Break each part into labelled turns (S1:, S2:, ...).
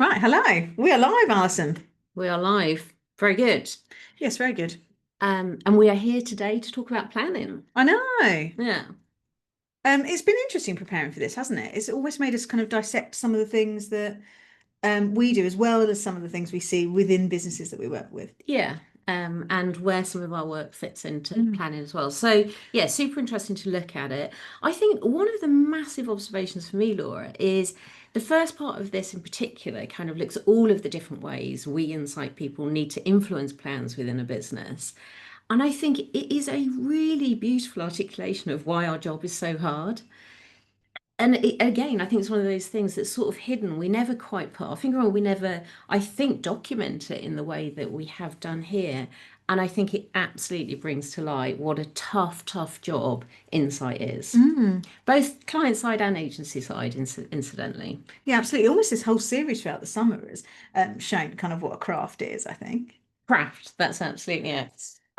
S1: Right, hello. We are live, Alison.
S2: We are live. Very good.
S1: Yes, very good.
S2: And we are here today to talk about planning.
S1: I know.
S2: Yeah.
S1: It's been interesting preparing for this, hasn't it? It's always made us kind of dissect some of the things that we do, as well as some of the things we see within businesses that we work with.
S2: Yeah. And where some of our work fits into
S1: Mm.
S2: planning as well. So, yeah, super interesting to look at it. I think one of the massive observations for me, Laura, is the first part of this in particular kind of looks at all of the different ways we insight people need to influence plans within a business. And I think it is a really beautiful articulation of why our job is so hard. And again, I think it's one of those things that's sort of hidden. We never quite put our finger on, we never, I think, document it in the way that we have done here. And I think it absolutely brings to light what a tough, tough job Insight is,
S1: Mm.
S2: both client side and agency side, incidentally.
S1: Yeah, absolutely. Almost this whole series throughout the summer has shown kind of what a craft is, I think.
S2: Craft, that's absolutely it.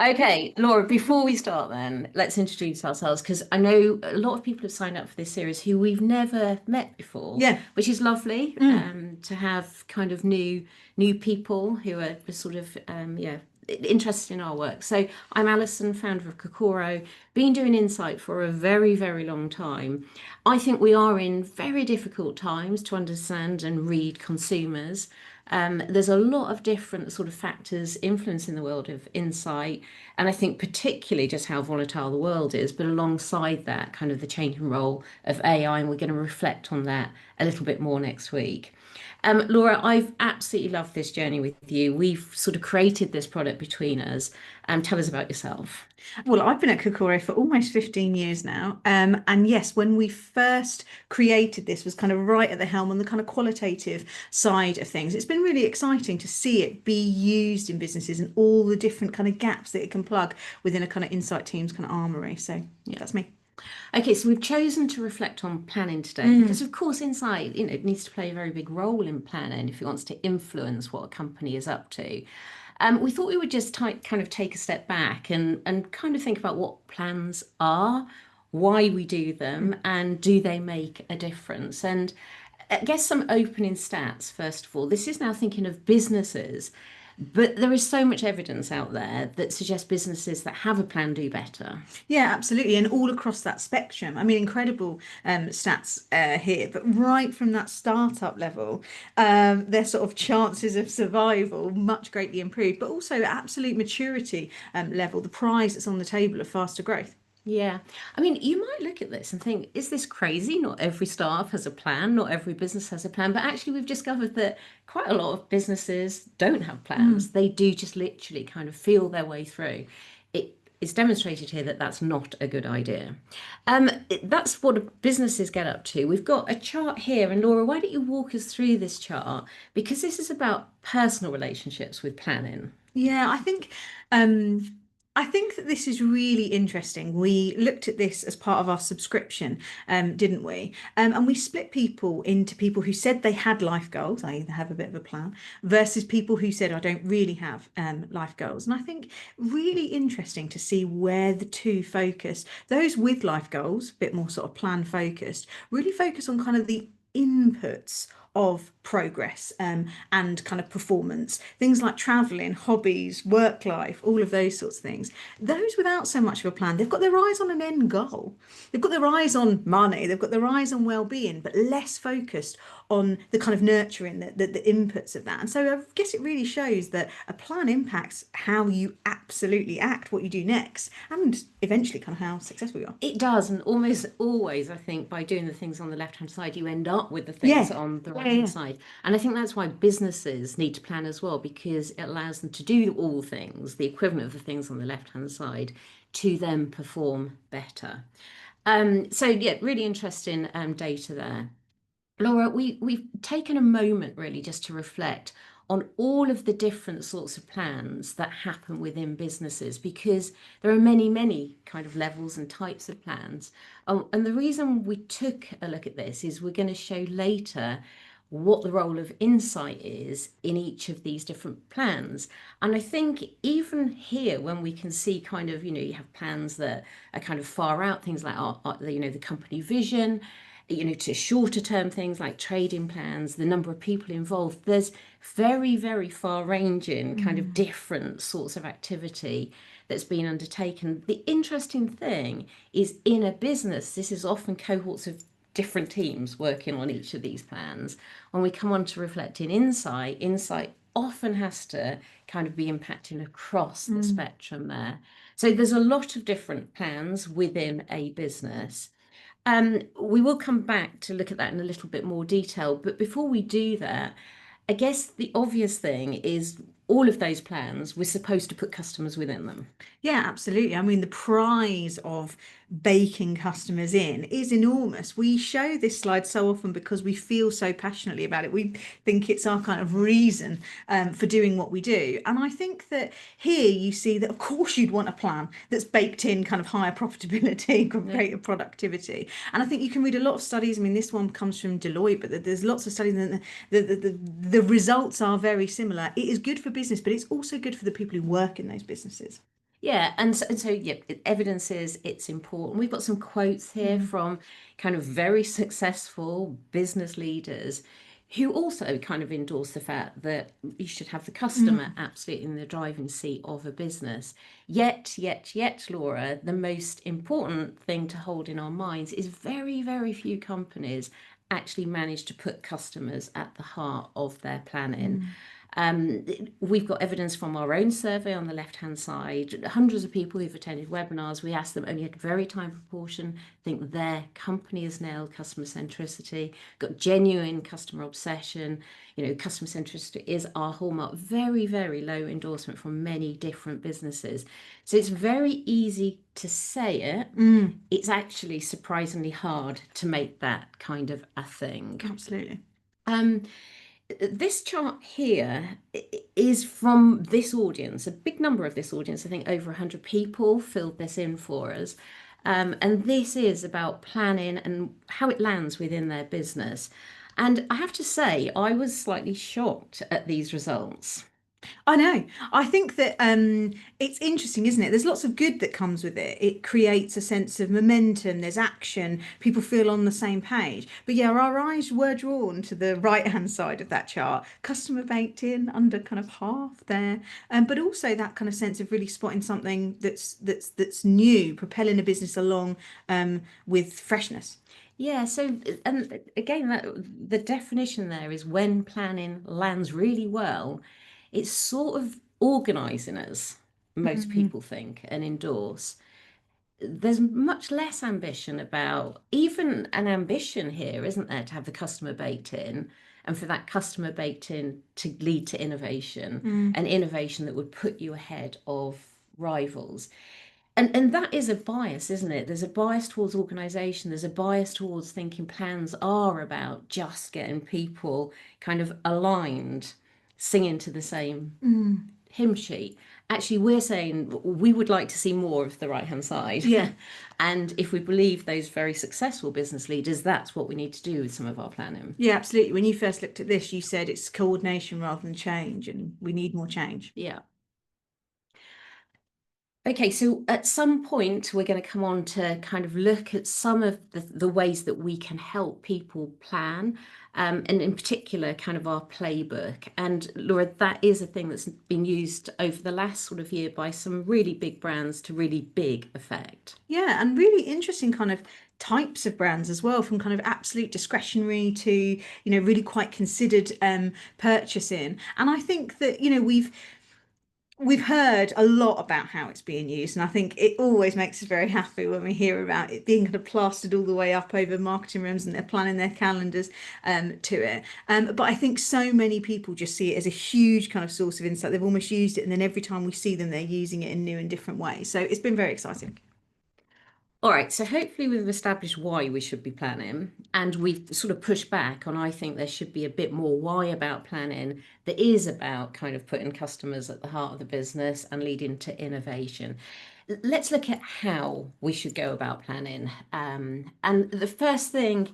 S2: Okay, Laura, before we start then, let's introduce ourselves because I know a lot of people have signed up for this series who we've never met before,
S1: Yeah.
S2: which is lovely
S1: Mm.
S2: to have kind of new people who are sort of yeah interested in our work. So I'm Alison, founder of Kokoro, been doing Insight for a very, very long time. I think we are in very difficult times to understand and read consumers. There's a lot of different sort of factors influencing the world of insight, and I think particularly just how volatile the world is, but alongside that, kind of the changing role of AI, and we're going to reflect on that a little bit more next week. Laura, I've absolutely loved this journey with you. We've sort of created this product between us. Tell us about yourself.
S1: Well, I've been at Kokoro for almost 15 years now. And yes, when we first created this was kind of right at the helm on the kind of qualitative side of things. It's been really exciting to see it be used in businesses and all the different kind of gaps that it can plug within a kind of insight team's kind of armory. So
S2: Yeah.
S1: that's me.
S2: Okay, so we've chosen to reflect on planning today because,
S1: Mm.
S2: of course, insight, it needs to play a very big role in planning if it wants to influence what a company is up to. We thought we would just kind of take a step back and kind of think about what plans are, why we do them, and do they make a difference? And I guess some opening stats, first of all. This is now thinking of businesses, but there is so much evidence out there that suggests businesses that have a plan do better.
S1: Yeah, absolutely. And all across that spectrum. I mean, incredible stats here, but right from that startup level, their sort of chances of survival much greatly improved, but also absolute maturity level, the prize that's on the table of faster growth.
S2: Yeah. I mean, you might look at this and think, is this crazy? Not every startup has a plan, not every business has a plan. But actually, we've discovered that quite a lot of businesses don't have plans.
S1: Mm.
S2: They do just literally kind of feel their way through. It is demonstrated here that that's not a good idea. That's what businesses get up to. We've got a chart here. And Laura, why don't you walk us through this chart? Because this is about personal relationships with planning.
S1: Yeah, I think that this is really interesting. We looked at this as part of our subscription, didn't we? And we split people into people who said they had life goals, I either have a bit of a plan, versus people who said I don't really have life goals. And I think really interesting to see where the two focus. Those with life goals, a bit more sort of plan focused, really focus on kind of the inputs of progress and kind of performance. Things like traveling, hobbies, work life, all of those sorts of things. Those without so much of a plan, they've got their eyes on an end goal. They've got their eyes on money, they've got their eyes on well-being, but less focused on the kind of nurturing, the inputs of that. And so I guess it really shows that a plan impacts how you absolutely act, what you do next, and eventually kind of how successful you are.
S2: It does, and almost always, I think, by doing the things on the left-hand side, you end up with the things
S1: Yeah,
S2: on the
S1: yeah,
S2: right-hand
S1: yeah.
S2: side. And I think that's why businesses need to plan as well, because it allows them to do all things, the equivalent of the things on the left-hand side, to then perform better. So yeah, really interesting data there. Laura, we've taken a moment really just to reflect on all of the different sorts of plans that happen within businesses because there are many, many kind of levels and types of plans. And the reason we took a look at this is we're going to show later what the role of insight is in each of these different plans. And I think even here, when we can see kind of, you have plans that are kind of far out, things like, the company vision, to shorter term things like trading plans, the number of people involved. There's very, very far ranging kind of
S1: Mm.
S2: different sorts of activity that's been undertaken. The interesting thing is in a business, this is often cohorts of different teams working on each of these plans. When we come on to reflect in insight, insight often has to kind of be impacting across the
S1: Mm.
S2: spectrum there. So there's a lot of different plans within a business. We will come back to look at that in a little bit more detail. But before we do that, I guess the obvious thing is all of those plans, we're supposed to put customers within them.
S1: Yeah, absolutely. I mean, the prize of baking customers in is enormous. We show this slide so often because we feel so passionately about it. We think it's our kind of reason for doing what we do. And I think that here you see that, of course, you'd want a plan that's baked in kind of higher profitability,
S2: Yeah.
S1: greater productivity. And I think you can read a lot of studies. I mean, this one comes from Deloitte, but there's lots of studies, and the results are very similar. It is good for business, but it's also good for the people who work in those businesses.
S2: Yeah, and so yeah, evidence is it's important. We've got some quotes here
S1: Mm.
S2: from kind of very successful business leaders who also kind of endorse the fact that you should have the customer
S1: Mm.
S2: absolutely in the driving seat of a business. Yet, Laura, the most important thing to hold in our minds is very, very few companies actually manage to put customers at the heart of their planning.
S1: Mm.
S2: Um, we've got evidence from our own survey on the left-hand side. Hundreds of people who've attended webinars, we asked them only a very tiny proportion think their company has nailed customer centricity, got genuine customer obsession. Customer centricity is our hallmark. Very, very low endorsement from many different businesses. So it's very easy to say it.
S1: Mm.
S2: It's actually surprisingly hard to make that kind of a thing.
S1: Absolutely.
S2: Um, this chart here is from this audience, a big number of this audience. I think over 100 people filled this in for us. And this is about planning and how it lands within their business. And I have to say, I was slightly shocked at these results.
S1: I know. I think that it's interesting, isn't it? There's lots of good that comes with it. It creates a sense of momentum, there's action, people feel on the same page. But yeah, our eyes were drawn to the right-hand side of that chart. Customer baked in under kind of half there. But also that kind of sense of really spotting something that's new, propelling a business along with freshness.
S2: Yeah, so and again, the definition there is when planning lands really well, it's sort of organizing us, most
S1: Mm.
S2: people think and endorse. There's much less ambition about, even an ambition here, isn't there, to have the customer baked in and for that customer baked in to lead to innovation,
S1: Mm.
S2: an innovation that would put you ahead of rivals. And that is a bias, isn't it? There's a bias towards organization. There's a bias towards thinking plans are about just getting people kind of aligned, singing to the same
S1: Mm.
S2: hymn sheet. Actually, we're saying we would like to see more of the right hand side.
S1: Yeah.
S2: And if we believe those very successful business leaders, that's what we need to do with some of our planning.
S1: Yeah, absolutely. When you first looked at this, you said it's coordination rather than change, and we need more change.
S2: Yeah. Okay, so at some point, we're going to come on to kind of look at some of the ways that we can help people plan, and in particular, kind of our playbook. And Laura, that is a thing that's been used over the last sort of year by some really big brands to really big effect.
S1: Yeah, and really interesting kind of types of brands as well, from kind of absolute discretionary to, really quite considered purchasing. And I think that, we've heard a lot about how it's being used, and I think it always makes us very happy when we hear about it being kind of plastered all the way up over marketing rooms and they're planning their calendars to it. But I think so many people just see it as a huge kind of source of insight. They've almost used it, and then every time we see them, they're using it in new and different ways. So it's been very exciting.
S2: All right, so hopefully we've established why we should be planning, and we've sort of pushed back on, I think there should be a bit more why about planning that is about kind of putting customers at the heart of the business and leading to innovation. Let's look at how we should go about planning. And the first thing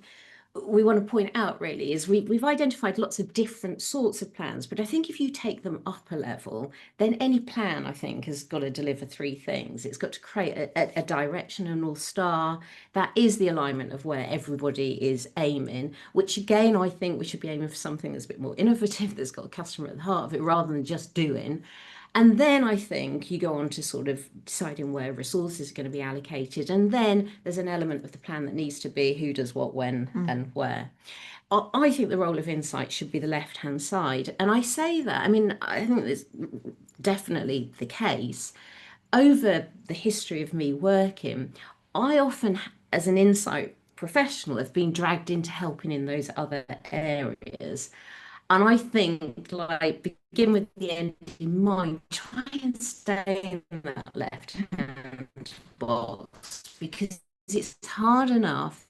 S2: we want to point out really is we've identified lots of different sorts of plans, but I think if you take them up a level, then any plan I think has got to deliver three things. It's got to create a direction, a North Star. That is the alignment of where everybody is aiming, which again, I think we should be aiming for something that's a bit more innovative, that's got a customer at the heart of it rather than just doing. And then I think you go on to sort of deciding where resources are going to be allocated. And then there's an element of the plan that needs to be who does what, when, and where. I think the role of insight should be the left-hand side. And I say that, I mean, I think that's definitely the case. Over the history of me working, I often, as an insight professional, have been dragged into helping in those other areas. And I think, like, begin with the end in mind, try and stay in that left hand box because it's hard enough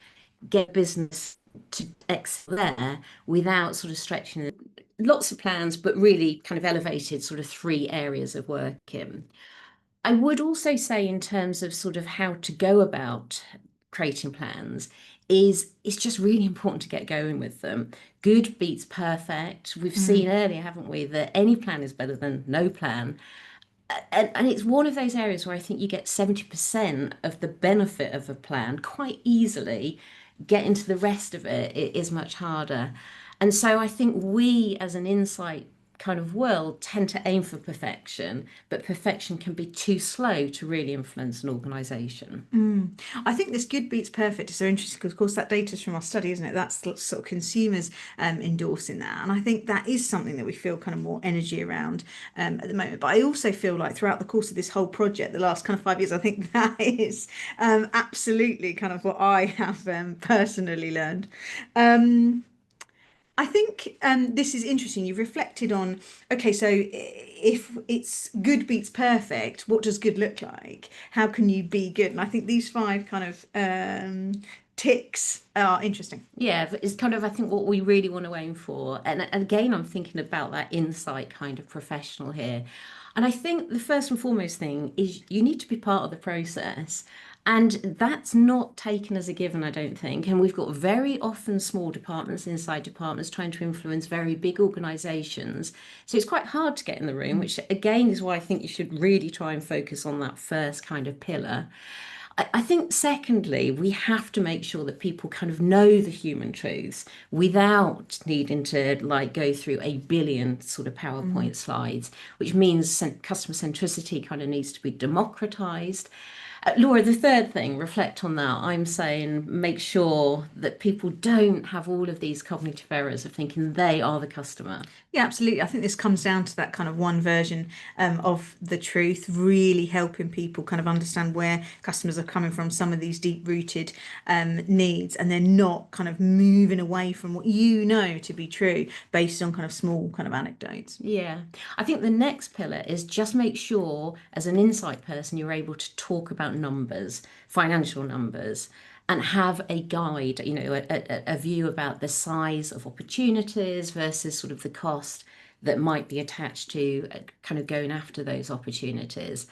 S2: get business to excel there without sort of stretching it. Lots of plans, but really kind of elevated sort of three areas of working. I would also say in terms of sort of how to go about creating plans is it's just really important to get going with them. Good beats perfect. We've seen earlier, haven't we, that any plan is better than no plan. And it's one of those areas where I think you get 70% of the benefit of a plan quite easily. Getting to the rest of it is much harder. And so I think we as an insight kind of world tend to aim for perfection, but perfection can be too slow to really influence an organization.
S1: I think this good beats perfect is so interesting because, of course, that data is from our study, isn't it? That's the sort of consumers endorsing that. And I think that is something that we feel kind of more energy around at the moment. But I also feel like throughout the course of this whole project, the last kind of 5 years, I think that is absolutely kind of what I have personally learned. Um, I think this is interesting. You've reflected on, okay, so if it's good beats perfect, what does good look like? How can you be good? And I think these five kind of ticks are interesting.
S2: Yeah, it's kind of, I think, what we really want to aim for. And again, I'm thinking about that insight kind of professional here. And I think the first and foremost thing is you need to be part of the process. And that's not taken as a given, I don't think. And we've got very often small departments inside departments trying to influence very big organizations. So it's quite hard to get in the room, which again is why I think you should really try and focus on that first kind of pillar. I think, secondly, we have to make sure that people kind of know the human truths without needing to like go through a billion sort of PowerPoint slides, which means customer centricity kind of needs to be democratized. Laura, the third thing, reflect on that. I'm saying make sure that people don't have all of these cognitive errors of thinking they are the customer.
S1: Yeah, absolutely. I think this comes down to that kind of one version of the truth, really helping people kind of understand where customers are coming from, some of these deep-rooted needs, and they're not kind of moving away from what you know to be true based on kind of small kind of anecdotes.
S2: Yeah, I think the next pillar is just make sure, as an insight person, you're able to talk about numbers, financial numbers, and have a guide, you know, a view about the size of opportunities versus sort of the cost that might be attached to kind of going after those opportunities.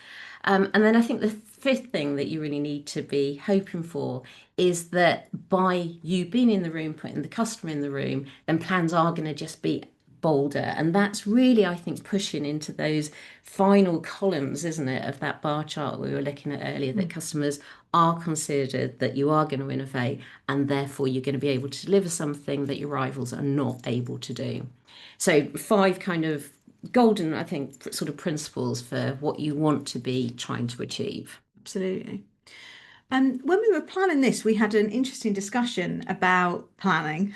S2: And then I think the fifth thing that you really need to be hoping for is that by you being in the room, putting the customer in the room, then plans are going to just be bolder. And that's really, I think, pushing into those final columns, isn't it, of that bar chart we were looking at earlier, that customers are considered, that you are going to innovate, and therefore you're going to be able to deliver something that your rivals are not able to do. So, five kind of golden, I think, sort of principles for what you want to be trying to achieve.
S1: Absolutely. When we were planning this, we had an interesting discussion about planning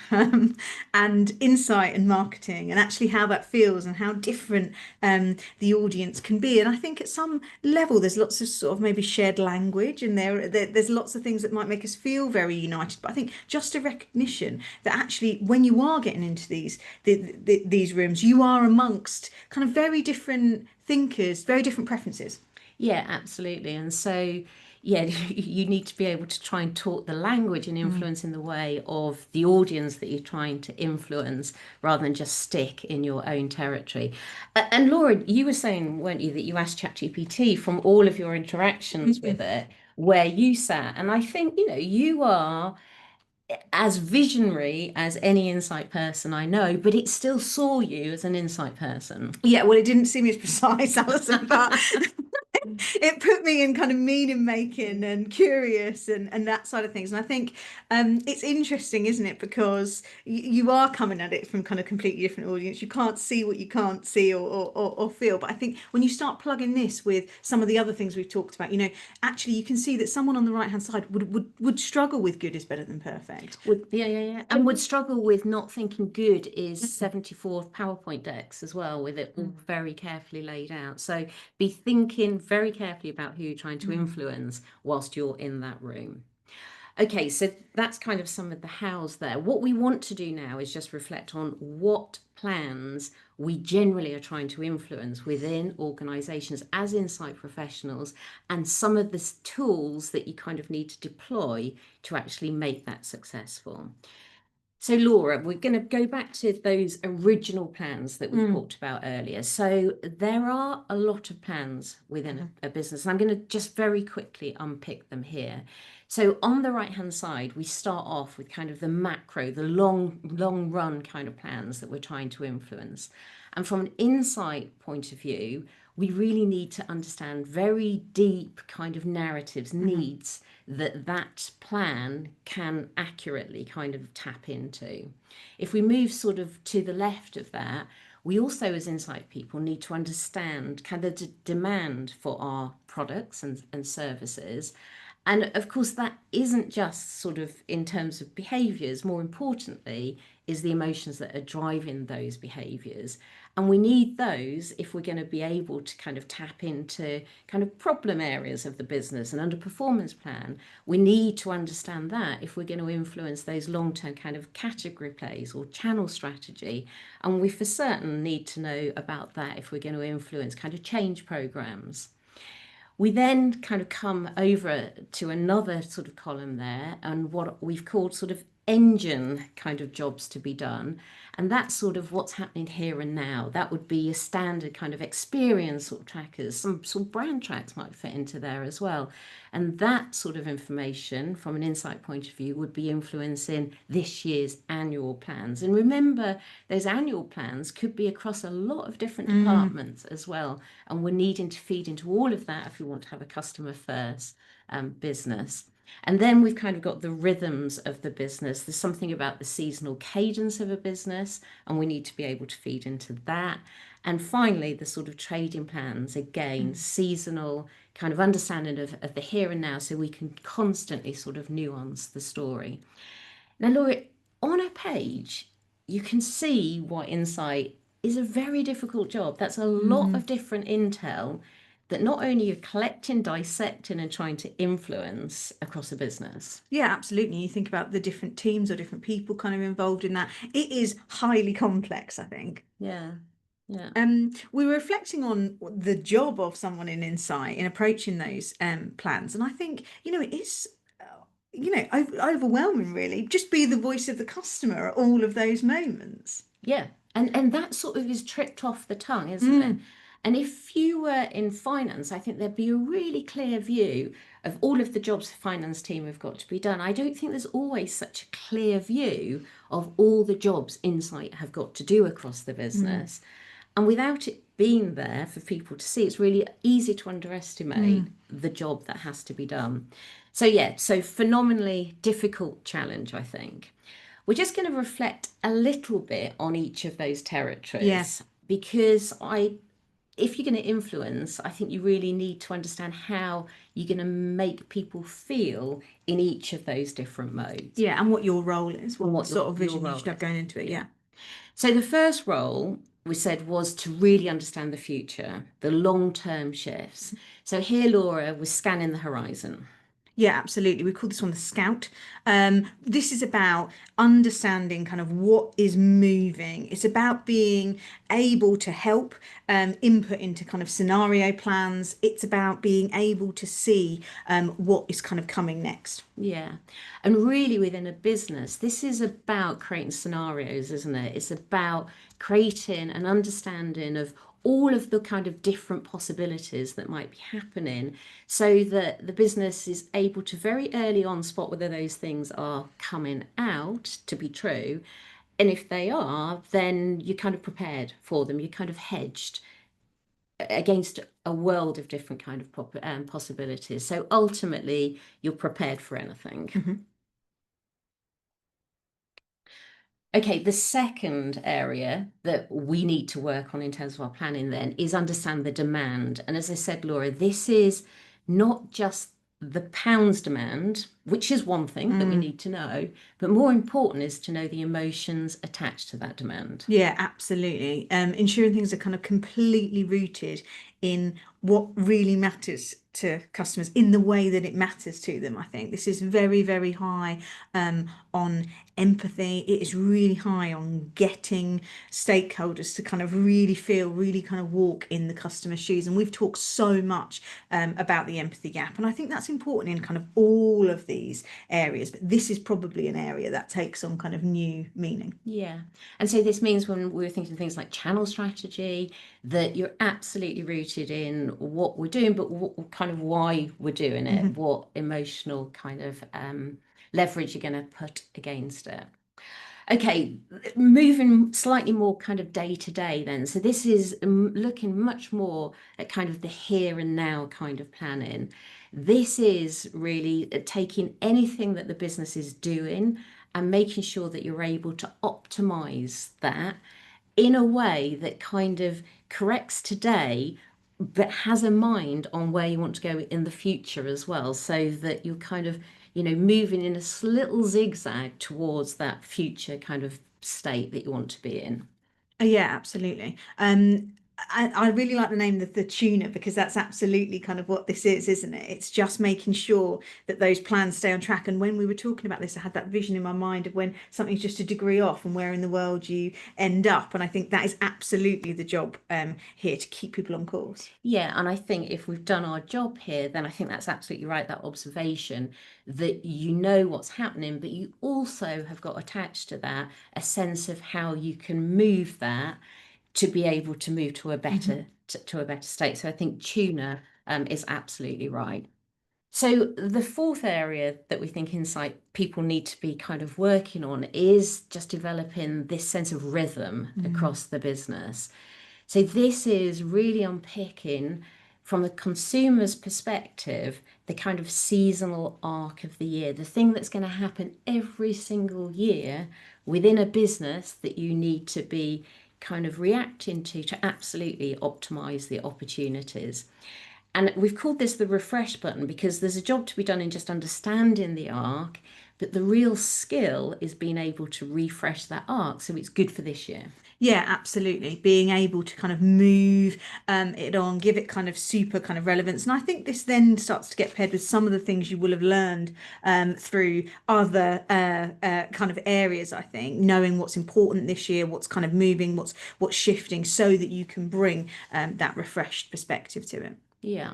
S1: and insight and marketing, and actually how that feels and how different the audience can be. And I think at some level, there's lots of sort of maybe shared language, and there's lots of things that might make us feel very united. But I think just a recognition that actually, when you are getting into these rooms, you are amongst kind of very different thinkers, very different preferences.
S2: Yeah, absolutely. And so, yeah, you need to be able to try and talk the language and influence in the way of the audience that you're trying to influence rather than just stick in your own territory. And Laura, you were saying, weren't you, that you asked ChatGPT from all of your interactions with it where you sat. And I think, you know, you are as visionary as any insight person I know, but it still saw you as an insight person.
S1: Yeah, well, it didn't seem as precise, Alison, but it put me in kind of meaning making and curious and that side of things. And I think it's interesting, isn't it? Because you are coming at it from kind of completely different audience. You can't see what you can't see or feel. But I think when you start plugging this with some of the other things we've talked about, actually you can see that someone on the right hand side would struggle with good is better than perfect.
S2: Yeah. And would struggle with not thinking good is 74 PowerPoint decks as well, with it all very carefully laid out. So be thinking very carefully about who you're trying to influence whilst you're in that room. Okay, so that's kind of some of the hows there. What we want to do now is just reflect on what plans we generally are trying to influence within organizations as insight professionals, and some of the tools that you kind of need to deploy to actually make that successful. So Laura, we're going to go back to those original plans that we talked about earlier. So there are a lot of plans within a business. I'm going to just very quickly unpick them here. So on the right hand side, we start off with kind of the macro, the long run kind of plans that we're trying to influence. And from an insight point of view, we really need to understand very deep kind of narratives, needs that plan can accurately kind of tap into. If we move sort of to the left of that, we also as insight people need to understand kind of the demand for our products and services. And of course, that isn't just sort of in terms of behaviors. More importantly, is the emotions that are driving those behaviors. And we need those if we're going to be able to kind of tap into kind of problem areas of the business and underperformance plan. We need to understand that if we're going to influence those long-term kind of category plays or channel strategy. And we for certain need to know about that if we're going to influence kind of change programs. We then kind of come over to another sort of column there, and what we've called sort of engine kind of jobs to be done. And that's sort of what's happening here and now. That would be a standard kind of experience sort of trackers. Some sort of brand tracks might fit into there as well. And that sort of information from an insight point of view would be influencing this year's annual plans. And remember, those annual plans could be across a lot of different departments as well. And we're needing to feed into all of that if we want to have a customer first business. And then we've kind of got the rhythms of the business. There's something about the seasonal cadence of a business, and we need to be able to feed into that. And finally, the sort of trading plans, again, seasonal kind of understanding of the here and now, so we can constantly sort of nuance the story. Now, Laura, on a page, you can see why insight is a very difficult job. That's a lot of different intel that not only you're collecting, dissecting, and trying to influence across a business.
S1: Yeah, absolutely. You think about the different teams or different people kind of involved in that. It is highly complex, I think.
S2: Yeah. Yeah.
S1: We were reflecting on the job of someone in Insight in approaching those plans, and I think, it is, overwhelming really. Just be the voice of the customer at all of those moments.
S2: Yeah. And that sort of is tripped off the tongue, isn't it? And if you were in finance, I think there'd be a really clear view of all of the jobs the finance team have got to be done. I don't think there's always such a clear view of all the jobs Insight have got to do across the business. And without it being there for people to see, it's really easy to underestimate the job that has to be done. So yeah, so phenomenally difficult challenge, I think. We're just going to reflect a little bit on each of those territories, because if you're going to influence, I think you really need to understand how you're going to make people feel in each of those different modes.
S1: Yeah, and what your role is, what sort of vision you should have going into it. Yeah.
S2: So the first role we said was to really understand the future, the long-term shifts. So here, Laura was scanning the horizon.
S1: Yeah, absolutely. We call this one the scout. This is about understanding kind of what is moving. It's about being able to help input into kind of scenario plans. It's about being able to see what is kind of coming next.
S2: Yeah. And really within a business, this is about creating scenarios, isn't it? It's about creating an understanding of all of the kind of different possibilities that might be happening so that the business is able to very early on spot whether those things are coming out to be true. And if they are, then you're kind of prepared for them. You're kind of hedged against a world of different kind of possibilities. So ultimately, you're prepared for anything.
S1: Mhm.
S2: Okay, the second area that we need to work on in terms of our planning then is understand the demand. And as I said, Laura, this is not just the pounds demand, which is one thing that we
S1: Mm.
S2: need to know, but more important is to know the emotions attached to that demand.
S1: Yeah, absolutely. Ensuring things are kind of completely rooted in what really matters to customers in the way that it matters to them. I think this is very, very high on empathy. It is really high on getting stakeholders to kind of really feel, really kind of walk in the customer's shoes. And we've talked so much about the empathy gap. And I think that's important in kind of all of these areas. But this is probably an area that takes on kind of new meaning.
S2: Yeah. And so this means when we're thinking things like channel strategy, that you're absolutely rooted in what we're doing, but what, kind of why we're doing it,
S1: Mhm.
S2: what emotional kind of leverage you're going to put against it. Okay, moving slightly more kind of day to day then. So this is looking much more at kind of the here and now kind of planning. This is really taking anything that the business is doing and making sure that you're able to optimize that in a way that kind of corrects today, but has a mind on where you want to go in the future as well, so that you're kind of, moving in a little zigzag towards that future kind of state that you want to be in.
S1: Yeah, absolutely. I really like the name of the tuner because that's absolutely kind of what this is, isn't it? It's just making sure that those plans stay on track. And when we were talking about this, I had that vision in my mind of when something's just a degree off and where in the world you end up. And I think that is absolutely the job here to keep people on course.
S2: Yeah, and I think if we've done our job here, then I think that's absolutely right, that observation that you know what's happening, but you also have got attached to that a sense of how you can move that to be able to move to a
S1: Mhm.
S2: better to a better state. So I think tuna is absolutely right. So the fourth area that we think insight people need to be kind of working on is just developing this sense of rhythm
S1: Mm.
S2: across the business. So this is really unpicking from the consumer's perspective, the kind of seasonal arc of the year, the thing that's going to happen every single year within a business that you need to be kind of reacting to absolutely optimize the opportunities. And we've called this the refresh button because there's a job to be done in just understanding the arc, but the real skill is being able to refresh that arc so it's good for this year.
S1: Yeah, absolutely. Being able to kind of move it on, give it kind of super kind of relevance. And I think this then starts to get paired with some of the things you will have learned through other kind of areas, I think, knowing what's important this year, what's kind of moving, what's shifting, so that you can bring that refreshed perspective to it.
S2: Yeah.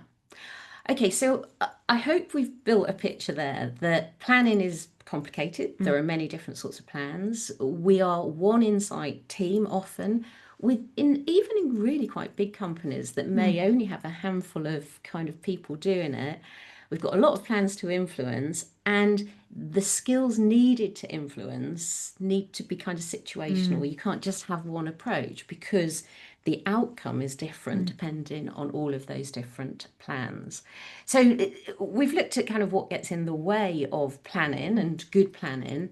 S2: Okay, so I hope we've built a picture there that planning is complicated. There
S1: Mm.
S2: are many different sorts of plans. We are one insight team often even in really quite big companies that may
S1: Mm.
S2: only have a handful of kind of people doing it. We've got a lot of plans to influence, and the skills needed to influence need to be kind of situational.
S1: Mm.
S2: You can't just have one approach because the outcome is different
S1: Mm.
S2: depending on all of those different plans. So we've looked at kind of what gets in the way of planning
S1: Mm.
S2: and good planning.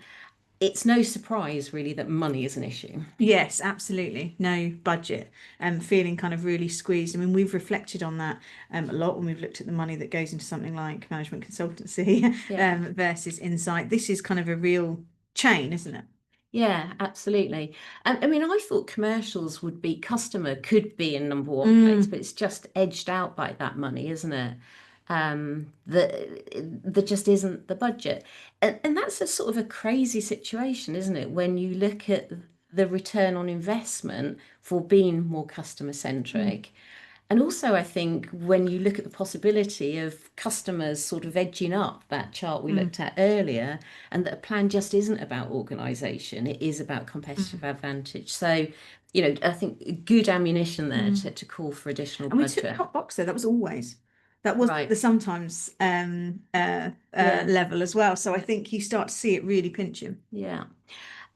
S2: It's no surprise really that money is an issue.
S1: Yes, absolutely. No budget and feeling kind of really squeezed. I mean, we've reflected on that a lot when we've looked at the money that goes into something like management consultancy
S2: Yeah.
S1: versus insight. This is kind of a real chain, isn't it?
S2: Yeah, absolutely. And I mean, I thought commercials would be customer could be in number one place,
S1: Mm.
S2: but it's just edged out by that money, isn't it? That there just isn't the budget. And that's a sort of a crazy situation, isn't it? When you look at the return on investment for being more customer
S1: Mm.
S2: centric. And also, I think when you look at the possibility of customers sort of edging up that chart we
S1: Mm,
S2: looked at earlier, and that a plan just isn't about organisation, it is about competitive
S1: mm,
S2: advantage. So, I think good ammunition there
S1: mm.
S2: to call for additional
S1: And we took
S2: budget.
S1: top box there. That was always. That was
S2: Right.
S1: the sometimes
S2: Yeah.
S1: level as well. So I think you start to see it really pinching.
S2: Yeah.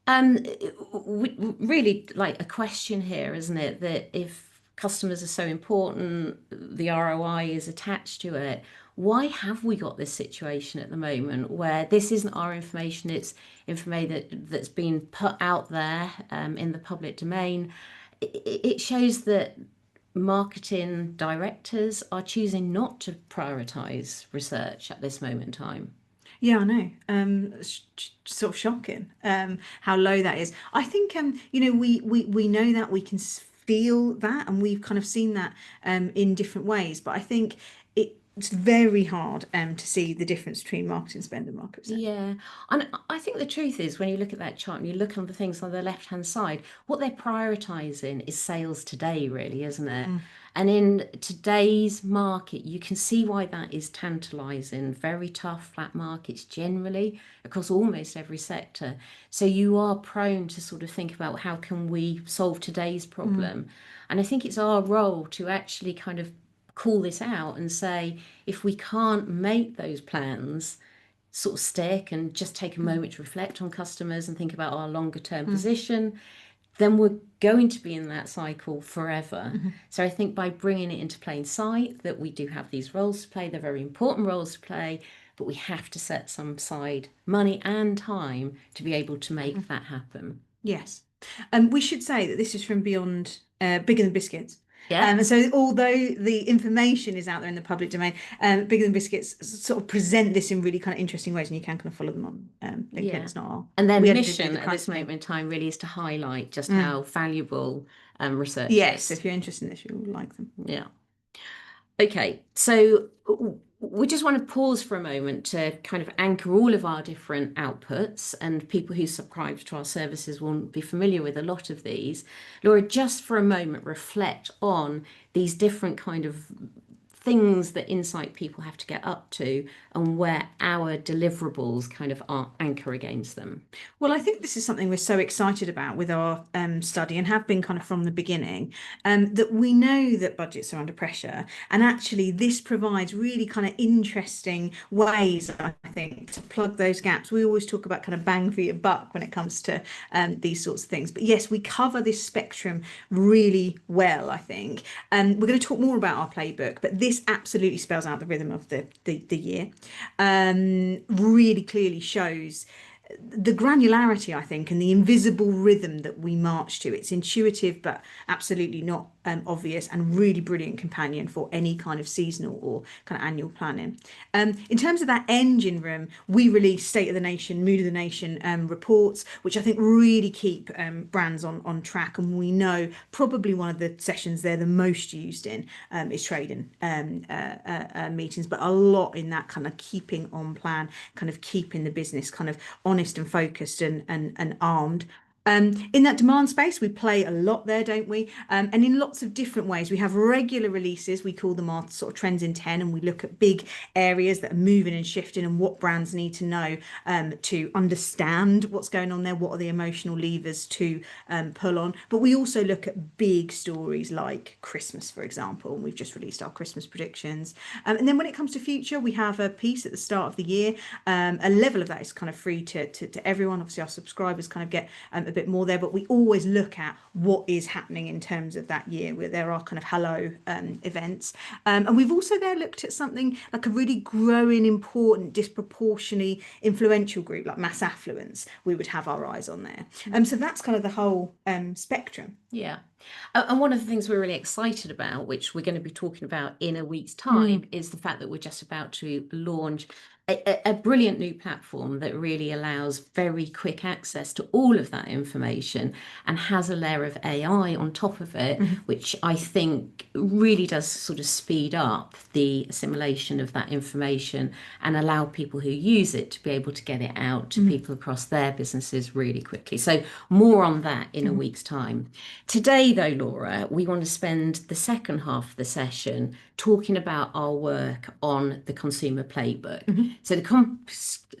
S2: Really like a question here, isn't it? That if customers are so important, the ROI is attached to it. Why have we got this situation at the moment where this isn't our information, it's information that's been put out there in the public domain? It shows that marketing directors are choosing not to prioritize research at this moment in time.
S1: Yeah, I know. Sort of shocking. How low that is. I think we know that we can feel that, and we've kind of seen that in different ways. But I think it's very hard to see the difference between marketing spend and market spend.
S2: Yeah, and I think the truth is when you look at that chart and you look on the things on the left-hand side, what they're prioritizing is sales today, really, isn't it?
S1: Mm,
S2: And in today's market, you can see why that is tantalizing. Very tough, flat markets generally across almost every sector. So you are prone to sort of think about how can we solve today's
S1: mm,
S2: problem. And I think it's our role to actually kind of call this out and say, if we can't make those plans sort of stick and just take a
S1: mm,
S2: moment to reflect on customers and think about our longer term
S1: mm,
S2: position, then we're going to be in that cycle forever.
S1: mhm.
S2: So I think by bringing it into plain sight that we do have these roles to play, they're very important roles to play, but we have to set some aside money and time to be able to make that happen.
S1: Yes. We should say that this is from beyond Bigger Than Biscuits.
S2: Yeah,
S1: So although the information is out there in the public domain, Bigger Than Biscuits sort of present this in really kind of interesting ways, and you can kind of follow them on LinkedIn.
S2: yeah.
S1: It's not our,
S2: And their
S1: we had to do
S2: mission
S1: the
S2: at this moment
S1: crunching.
S2: in time really is to highlight just
S1: Mm.
S2: how valuable research
S1: Yes,
S2: is.
S1: if you're interested in this, you'll like them.
S2: Yeah. Okay, so we just want to pause for a moment to kind of anchor all of our different outputs, and people who subscribe to our services will be familiar with a lot of these. Laura, just for a moment, reflect on these different kind of things that insight people have to get up to and where our deliverables kind of are anchor against them.
S1: Well, I think this is something we're so excited about with our study and have been kind of from the beginning, that we know that budgets are under pressure. And actually, this provides really kind of interesting ways, I think, to plug those gaps. We always talk about kind of bang for your buck when it comes to these sorts of things. But yes, we cover this spectrum really well, I think. We're going to talk more about our playbook, but this absolutely spells out the rhythm of the year. Really clearly shows the granularity, I think, and the invisible rhythm that we march to. It's intuitive, but absolutely not obvious, and really brilliant companion for any kind of seasonal or kind of annual planning. In terms of that engine room, we release State of the Nation, Mood of the Nation reports, which I think really keep brands on track. And we know probably one of the sessions they're the most used in is trading meetings, but a lot in that kind of keeping on plan, kind of keeping the business kind of honest and focused and armed. In that demand space, we play a lot there, don't we? And in lots of different ways. We have regular releases. We call them our sort of trends in 10, and we look at big areas that are moving and shifting and what brands need to know to understand what's going on there. What are the emotional levers to pull on? But we also look at big stories like Christmas, for example. And we've just released our Christmas predictions. And then when it comes to future, we have a piece at the start of the year. A level of that is kind of free to everyone. Obviously, our subscribers kind of get a bit more there, but we always look at what is happening in terms of that year, where there are kind of hello events. And we've also there looked at something like a really growing, important, disproportionately influential group like mass affluence. We would have our eyes on there. So that's kind of the whole spectrum.
S2: Yeah. And one of the things we're really excited about, which we're going to be talking about in a week's time,
S1: Mm,
S2: is the fact that we're just about to launch a brilliant new platform that really allows very quick access to all of that information and has a layer of AI on top of it,
S1: Mhm.
S2: which I think really does sort of speed up the assimilation of that information and allow people who use it to be able to get it out to
S1: Mhm.
S2: people across their businesses really quickly. So more on that in a
S1: Mhm.
S2: week's time. Today, though, Laura, we want to spend the second half of the session talking about our work on the Consumer Playbook.
S1: Mhm.
S2: So the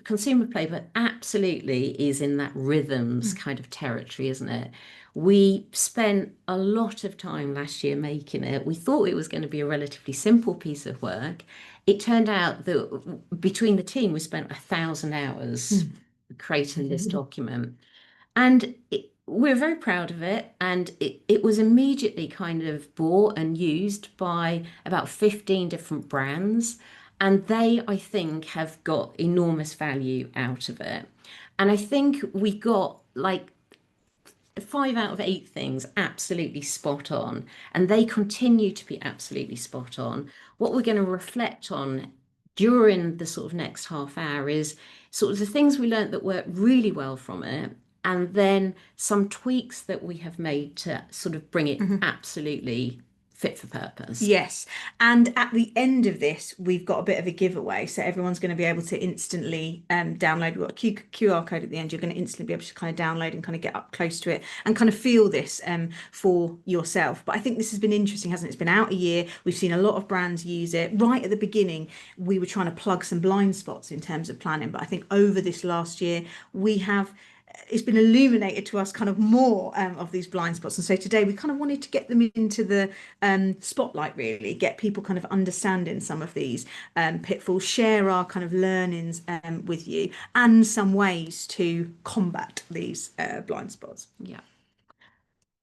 S2: Consumer Playbook absolutely is in that rhythms
S1: Mhm.
S2: kind of territory, isn't it? We spent a lot of time last year making it. We thought it was going to be a relatively simple piece of work. It turned out that between the team, we spent 1,000 hours creating this
S1: Mhm.
S2: document. And we're very proud of it. And it was immediately kind of bought and used by about 15 different brands. And they, I think, have got enormous value out of it. And I think we got like 5 out of 8 things absolutely spot on, and they continue to be absolutely spot on. What we're going to reflect on during the sort of next half hour is sort of the things we learned that worked really well from it, and then some tweaks that we have made to sort of bring it
S1: Mhm.
S2: absolutely fit for purpose.
S1: Yes. And at the end of this, we've got a bit of a giveaway. So everyone's going to be able to instantly download. We've got a QR code at the end. You're going to instantly be able to kind of download and kind of get up close to it and kind of feel this for yourself. But I think this has been interesting, hasn't it? It's been out a year. We've seen a lot of brands use it. Right at the beginning, we were trying to plug some blind spots in terms of planning. But I think over this last year, we have it's been illuminated to us kind of more of these blind spots. And so today we kind of wanted to get them into the spotlight, really, get people kind of understanding some of these pitfalls, share our kind of learnings with you, and some ways to combat these blind spots.
S2: Yeah.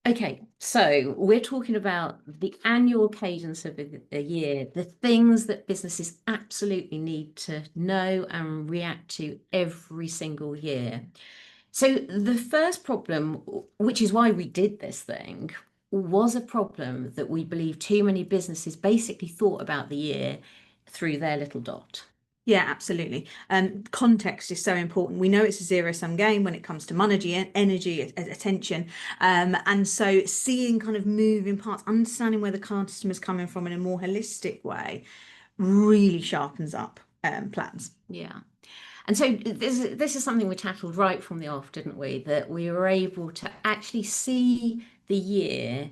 S2: Okay, so we're talking about the annual cadence of a year, the things that businesses absolutely need to know and react to every single year. So the first problem, which is why we did this thing, was a problem that we believe too many businesses basically thought about the year through their little dot.
S1: Yeah, absolutely. Context is so important. We know it's a zero-sum game when it comes to money, energy, attention. And so seeing kind of moving parts, understanding where the customer's coming from in a more holistic way really sharpens up plans.
S2: Yeah. And so this is something we tackled right from the off, didn't we? That we were able to actually see the year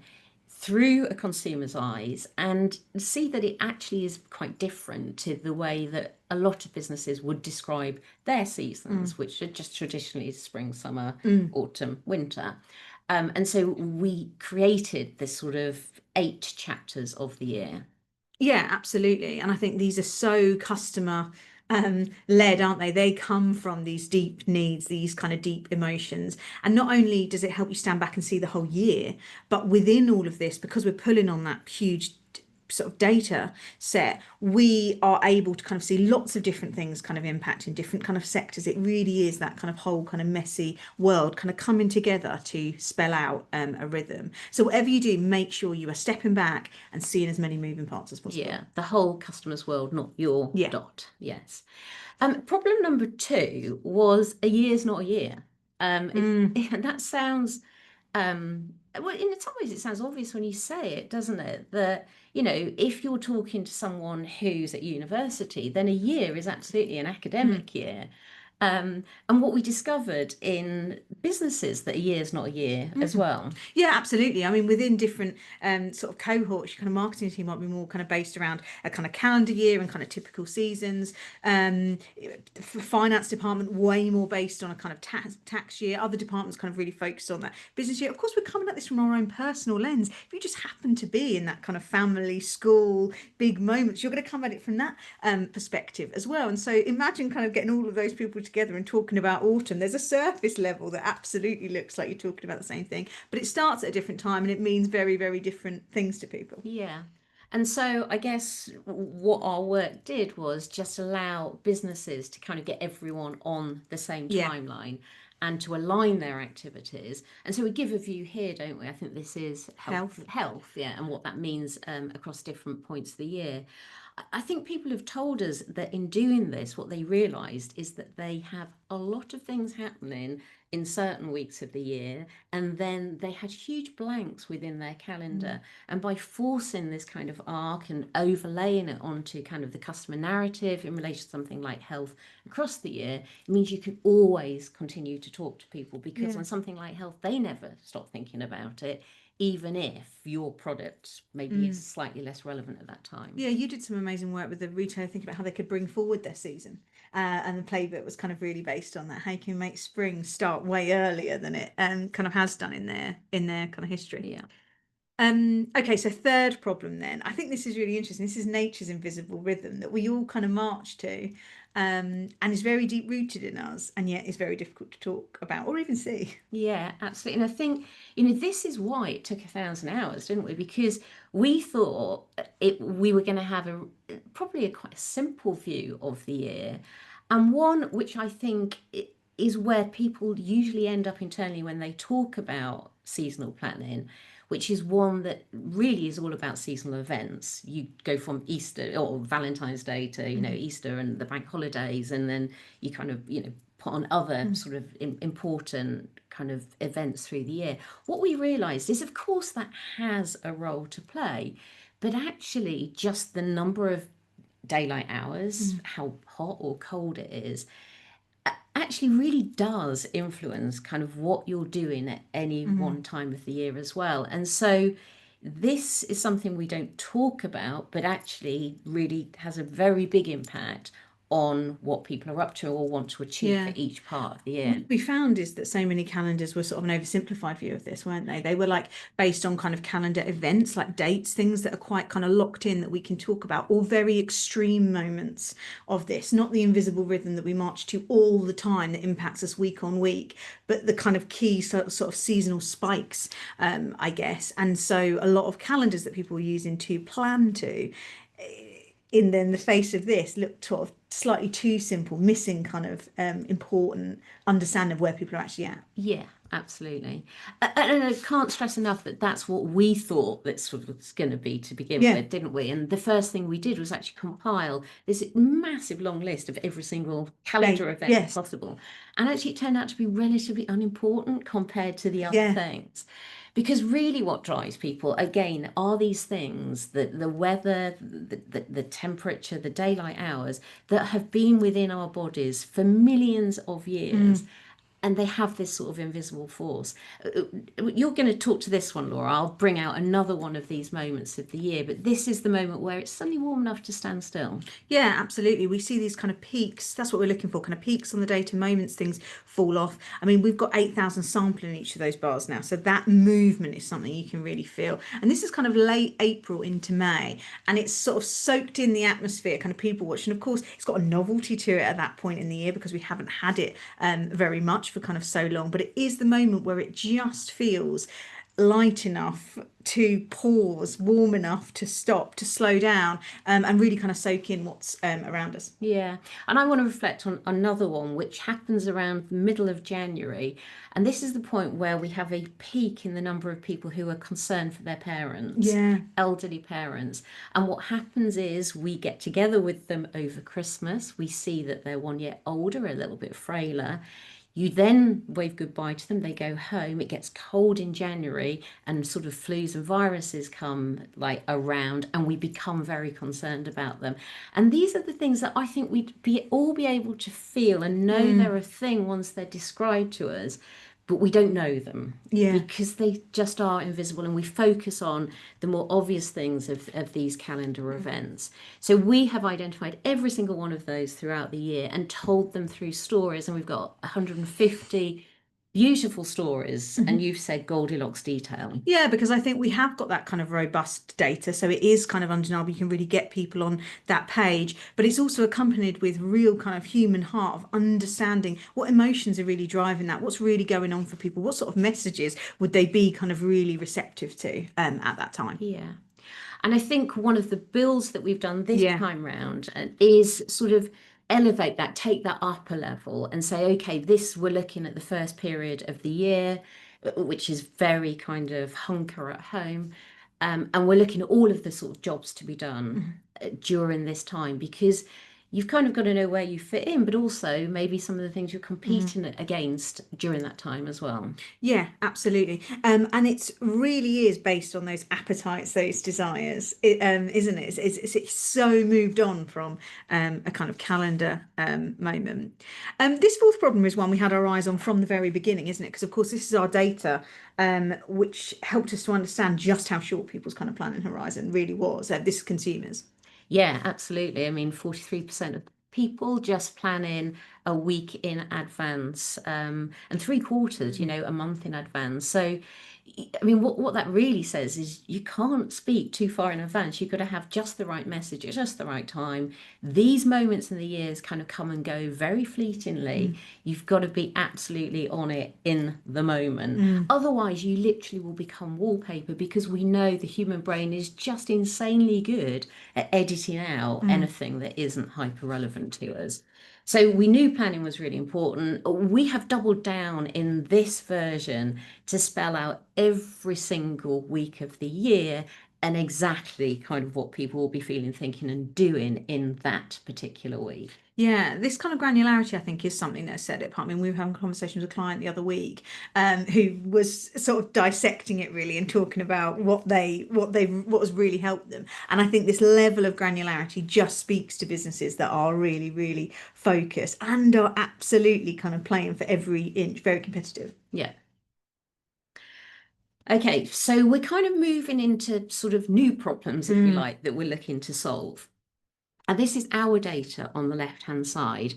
S2: through a consumer's eyes and see that it actually is quite different to the way that a lot of businesses would describe their
S1: Mm,
S2: seasons, which are just traditionally spring, summer,
S1: mm.
S2: autumn, winter. And so we created this sort of 8 chapters of the year.
S1: Yeah, absolutely. And I think these are so customer led, aren't they? They come from these deep needs, these kind of deep emotions. And not only does it help you stand back and see the whole year, but within all of this, because we're pulling on that huge sort of data set, we are able to kind of see lots of different things kind of impacting different kind of sectors. It really is that kind of whole kind of messy world kind of coming together to spell out a rhythm. So whatever you do, make sure you are stepping back and seeing as many moving parts as possible.
S2: Yeah, the whole customer's world, not your
S1: Yeah.
S2: dot. Yes. Problem number 2 was a year's not a year.
S1: Mm,
S2: That sounds, well, in some ways it sounds obvious when you say it, doesn't it? That, if you're talking to someone who's at university, then a year is absolutely an
S1: mm.
S2: academic year. And what we discovered in businesses that a year's not a year as
S1: Mm.
S2: well.
S1: Yeah, absolutely. I mean, within different sort of cohorts, your kind of marketing team might be more kind of based around a kind of calendar year and kind of typical seasons. Finance department way more based on a kind of tax year. Other departments kind of really focused on that business year. Of course, we're coming at this from our own personal lens. If you just happen to be in that kind of family, school, big moments, you're going to come at it from that perspective as well. And so imagine kind of getting all of those people together and talking about autumn. There's a surface level that absolutely looks like you're talking about the same thing, but it starts at a different time and it means very, very different things to people.
S2: Yeah. And so I guess what our work did was just allow businesses to kind of get everyone on the same
S1: Yeah.
S2: timeline and to align their activities. And so we give a view here, don't we? I think this is
S1: Health.
S2: health, yeah, and what that means across different points of the year. I think people have told us that in doing this, what they realised is that they have a lot of things happening in certain weeks of the year, and then they had huge blanks within their
S1: Mm.
S2: calendar. And by forcing this kind of arc and overlaying it onto kind of the customer narrative in relation to something like health across the year, it means you can always continue to talk to people, because
S1: Yeah.
S2: on something like health, they never stop thinking about it, even if your product maybe is
S1: Mm.
S2: slightly less relevant at that time.
S1: Yeah, you did some amazing work with the retailer thinking about how they could bring forward their season. And the playbook was kind of really based on that. How you can make spring start way earlier than it kind of has done in their kind of history.
S2: Yeah.
S1: Okay, so third problem then. I think this is really interesting. This is nature's invisible rhythm that we all kind of march to, and is very deep rooted in us, and yet is very difficult to talk about or even see.
S2: Yeah, absolutely. And I think, this is why it took 1,000 hours, didn't we? Because we thought we were going to have probably a quite simple view of the year, and one which I think is where people usually end up internally when they talk about seasonal planning, which is one that really is all about seasonal events. You go from Easter or Valentine's Day to,
S1: Mhm.
S2: Easter and the bank holidays, and then you kind of, put on other
S1: Mm.
S2: sort of important kind of events through the year. What we realised is, of course, that has a role to play, but actually, just the number of daylight hours,
S1: Mm.
S2: how hot or cold it is, actually really does influence kind of what you're doing at any one
S1: Mm.
S2: time of the year as well. And so this is something we don't talk about, but actually really has a very big impact on what people are up to or want to achieve for
S1: Yeah.
S2: each part of the
S1: And
S2: year.
S1: what we found is that so many calendars were sort of an oversimplified view of this, weren't they? They were like based on kind of calendar events, like dates, things that are quite kind of locked in that we can talk about, or very extreme moments of this, not the invisible rhythm that we march to all the time that impacts us week on week, but the kind of key sort of seasonal spikes, I guess. And so a lot of calendars that people were using to plan to in then the face of this looked sort of slightly too simple, missing kind of important understanding of where people are actually at.
S2: Yeah, absolutely. And I can't stress enough that that's what we thought that sort of was going to be to begin
S1: Yeah,
S2: with, didn't we? And the first thing we did was actually compile this massive long list of every single calendar
S1: they,
S2: event
S1: yes,
S2: possible. And actually, it turned out to be relatively unimportant compared to the other
S1: yeah,
S2: things. Because really, what drives people, again, are these things, the weather, the temperature, the daylight hours that have been within our bodies for millions of years,
S1: mm,
S2: and they have this sort of invisible force. You're going to talk to this one, Laura. I'll bring out another one of these moments of the year, but this is the moment where it's suddenly warm enough to stand still.
S1: yeah, absolutely. We see these kind of peaks. That's what we're looking for, kind of peaks on the data, moments things fall off. I mean, we've got 8,000 sample in each of those bars now. So that movement is something you can really feel. And this is kind of late April into May, and it's sort of soaked in the atmosphere, kind of people watching. Of course, it's got a novelty to it at that point in the year because we haven't had it very much for kind of so long. But it is the moment where it just feels light enough to pause, warm enough to stop, to slow down, and really kind of soak in what's around us.
S2: Yeah, and I want to reflect on another one which happens around the middle of January. And this is the point where we have a peak in the number of people who are concerned for their parents,
S1: Yeah.
S2: elderly parents. And what happens is we get together with them over Christmas. We see that they're 1 year older, a little bit frailer. You then wave goodbye to them, they go home. It gets cold in January, and sort of flus and viruses come like around, and we become very concerned about them. And these are the things that I think we'd all be able to feel and know they're
S1: Mm,
S2: a thing once they're described to us, but we don't know them
S1: yeah.
S2: because they just are invisible, and we focus on the more obvious things of these calendar events. So we have identified every single one of those throughout the year and told them through stories, and we've got 150 beautiful stories, and
S1: Mhm.
S2: you've said Goldilocks detail.
S1: Yeah, because I think we have got that kind of robust data. So it is kind of undeniable. You can really get people on that page, but it's also accompanied with real kind of human heart of understanding what emotions are really driving that, what's really going on for people, what sort of messages would they be kind of really receptive to at that time.
S2: Yeah. And I think one of the builds that we've done this
S1: Yeah.
S2: time round is sort of elevate that, take that up a level and say, okay, this we're looking at the first period of the year, which is very kind of hunker at home. And we're looking at all of the sort of jobs to be done
S1: Mhm.
S2: during this time, because you've kind of got to know where you fit in, but also maybe some of the things you're
S1: Mhm.
S2: competing against during that time as well.
S1: Yeah, absolutely. And it's really is based on those appetites, those desires, isn't it? It's so moved on from a kind of calendar moment. This fourth problem is one we had our eyes on from the very beginning, isn't it? Because of course this is our data, which helped us to understand just how short people's kind of planning horizon really was. This is consumers.
S2: Yeah, absolutely. I mean, 43% of people just plan in a week in advance, and three quarters,
S1: Mm.
S2: a month in advance. So, I mean, what that really says is you can't speak too far in advance. You've got to have just the right message at just the right time. These moments in the years kind of come and go very fleetingly.
S1: Mm.
S2: You've got to be absolutely on it in the moment.
S1: Mm.
S2: Otherwise, you literally will become wallpaper, because we know the human brain is just insanely good at editing out
S1: Mm.
S2: anything that isn't hyper relevant to us. So we knew planning was really important. We have doubled down in this version to spell out every single week of the year and exactly kind of what people will be feeling, thinking, and doing in that particular week.
S1: Yeah, this kind of granularity, I think, is something that set it apart. I mean, we were having a conversation with a client the other week, who was sort of dissecting it really and talking about what has really helped them. And I think this level of granularity just speaks to businesses that are really, really focused and are absolutely kind of playing for every inch, very competitive.
S2: Yeah. Okay, so we're kind of moving into sort of new problems, if you
S1: Mm.
S2: like, that we're looking to solve. And this is our data on the left-hand side.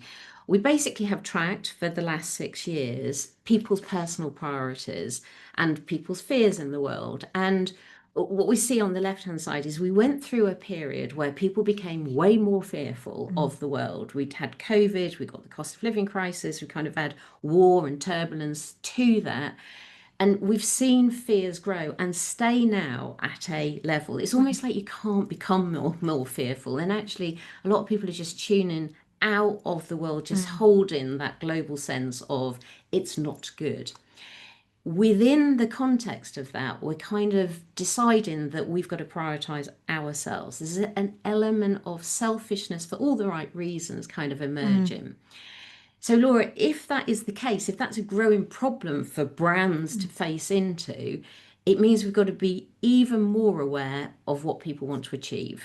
S2: We basically have tracked for the last 6 years people's personal priorities and people's fears in the world. And what we see on the left-hand side is we went through a period where people became way more fearful
S1: Mm.
S2: of the world. We'd had COVID, we got the cost of living crisis, we kind of had war and turbulence to that. And we've seen fears grow and stay now at a level. It's almost like you can't become more fearful. And actually, a lot of people are just tuning out of the world, just
S1: Mm.
S2: holding that global sense of it's not good. Within the context of that, we're kind of deciding that we've got to prioritize ourselves. There's an element of selfishness for all the right reasons kind of
S1: Mm.
S2: emerging. So, Laura, if that is the case, if that's a growing problem for brands to
S1: Mm.
S2: face into, it means we've got to be even more aware of what people want to achieve.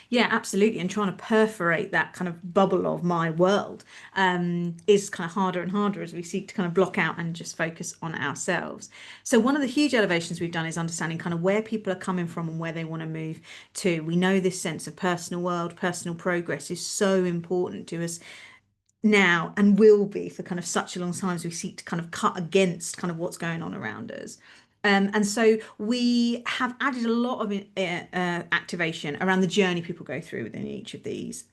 S1: Yeah, absolutely. And trying to perforate that kind of bubble of my world is kind of harder and harder as we seek to kind of block out and just focus on ourselves. So, one of the huge elevations we've done is understanding kind of where people are coming from and where they want to move to. We know this sense of personal world, personal progress is so important to us now and will be for kind of such a long time as we seek to kind of cut against kind of what's going on around us. And so we have added a lot of activation around the journey people go through within each of these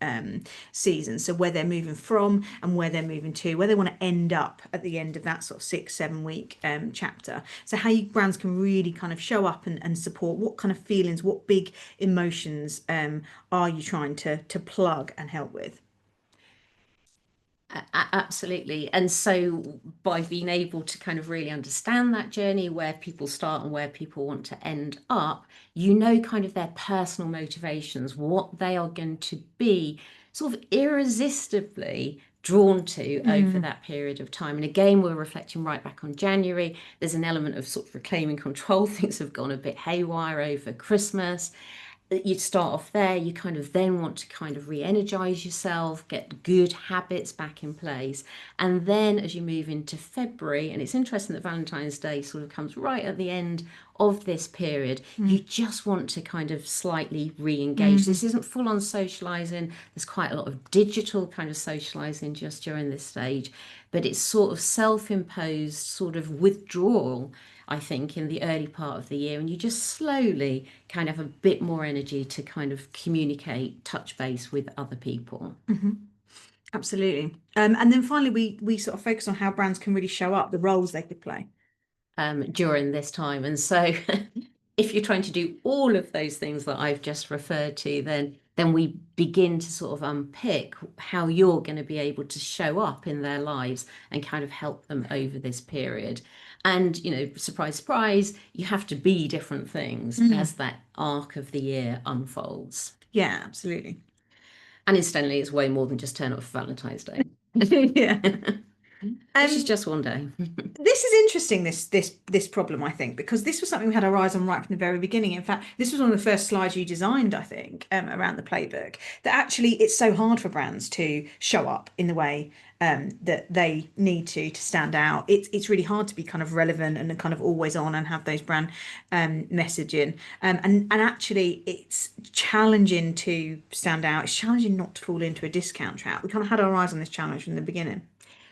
S1: seasons. So where they're moving from and where they're moving to, where they want to end up at the end of that sort of 6, 7 week chapter. So how you brands can really kind of show up and support what kind of feelings, what big emotions are you trying to plug and help with?
S2: Absolutely. And so, by being able to kind of really understand that journey, where people start and where people want to end up, kind of their personal motivations, what they are going to be sort of irresistibly drawn to over
S1: Mm.
S2: that period of time. And again, we're reflecting right back on January. There's an element of sort of reclaiming control. Things have gone a bit haywire over Christmas. You start off there, you kind of then want to kind of re-energize yourself, get good habits back in place. And then as you move into February, and it's interesting that Valentine's Day sort of comes right at the end of this period, you
S1: Mm.
S2: just want to kind of slightly re-engage.
S1: Mm.
S2: This isn't full on socializing. There's quite a lot of digital kind of socializing just during this stage, but it's sort of self-imposed sort of withdrawal, I think, in the early part of the year. And you just slowly kind of have a bit more energy to kind of communicate, touch base with other people.
S1: Mhm. Absolutely. And then finally, we sort of focus on how brands can really show up, the roles they could play.
S2: During this time. And so if you're trying to do all of those things that I've just referred to, then we begin to sort of unpick how you're going to be able to show up in their lives and kind of help them over this period. And, surprise, surprise, you have to be different things
S1: Mm.
S2: as that arc of the year unfolds.
S1: Yeah, absolutely.
S2: And incidentally, it's way more than just turn up for Valentine's Day,
S1: Yeah.
S2: which is
S1: Um,
S2: just one day.
S1: this is interesting, this problem, I think, because this was something we had our eyes on right from the very beginning. In fact, this was one of the first slides you designed, I think, around the playbook, that actually it's so hard for brands to show up in the way that they need to stand out. It's really hard to be kind of relevant and kind of always on and have those brand messaging. And actually, it's challenging to stand out. It's challenging not to fall into a discount trap. We kind of had our eyes on this challenge from the beginning.